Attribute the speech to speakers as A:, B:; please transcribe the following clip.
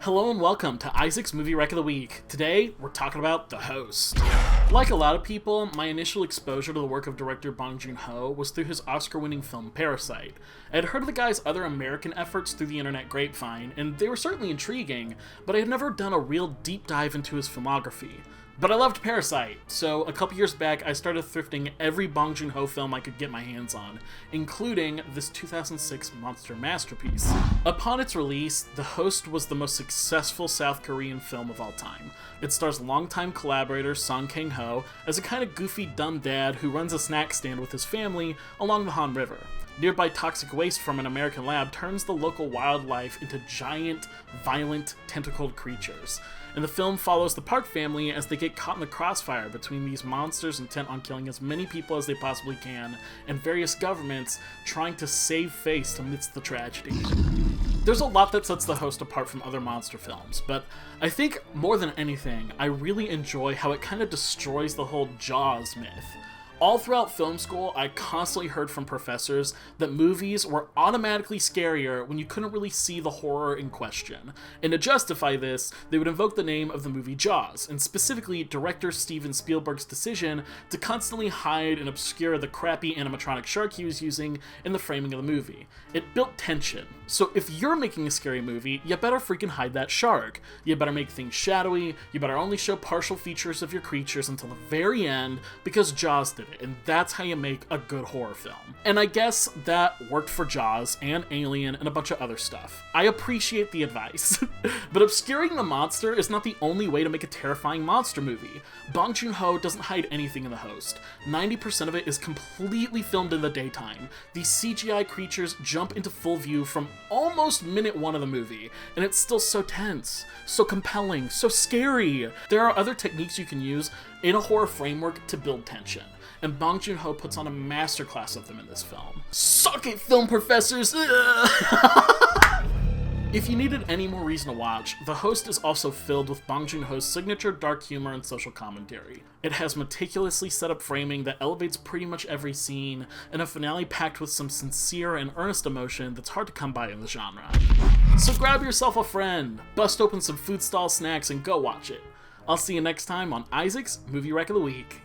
A: Hello and welcome to Isaac's Movie Rec of the Week. Today, we're talking about The Host. Like a lot of people, my initial exposure to the work of director Bong Joon Ho was through his Oscar-winning film Parasite. I had heard of the guy's other American efforts through the internet grapevine, and they were certainly intriguing, but I had never done a real deep dive into his filmography. But I loved Parasite, so a couple years back I started thrifting every Bong Joon Ho film I could get my hands on, including this 2006 monster masterpiece. Upon its release, The Host was the most successful South Korean film of all time. It stars longtime collaborator Song Kang-ho as a kind of goofy dumb dad who runs a snack stand with his family along the Han River. Nearby toxic waste from an American lab turns the local wildlife into giant, violent, tentacled creatures. And the film follows the Park family as they get caught in the crossfire between these monsters intent on killing as many people as they possibly can, and various governments trying to save face amidst the tragedy. There's a lot that sets The Host apart from other monster films, but I think more than anything, I really enjoy how it kind of destroys the whole Jaws myth. All throughout film school, I constantly heard from professors that movies were automatically scarier when you couldn't really see the horror in question. And to justify this, they would invoke the name of the movie Jaws, and specifically director Steven Spielberg's decision to constantly hide and obscure the crappy animatronic shark he was using in the framing of the movie. It built tension. So if you're making a scary movie, you better freaking hide that shark. You better make things shadowy, you better only show partial features of your creatures until the very end, because Jaws did it, and that's how you make a good horror film. And I guess that worked for Jaws and Alien and a bunch of other stuff. I appreciate the advice. But obscuring the monster is not the only way to make a terrifying monster movie. Bong Joon Ho doesn't hide anything in The Host. 90% of it is completely filmed in the daytime. These CGI creatures jump into full view from almost minute one of the movie, and it's still so tense, so compelling, so scary. There are other techniques you can use in a horror framework to build tension, and Bong Joon Ho puts on a masterclass of them in this film. Suck it, film professors! If you needed any more reason to watch, The Host is also filled with Bong Joon Ho's signature dark humor and social commentary. It has meticulously set up framing that elevates pretty much every scene, and a finale packed with some sincere and earnest emotion that's hard to come by in the genre. So grab yourself a friend, bust open some food stall snacks, and go watch it. I'll see you next time on Isaac's Movie Rec of the Week.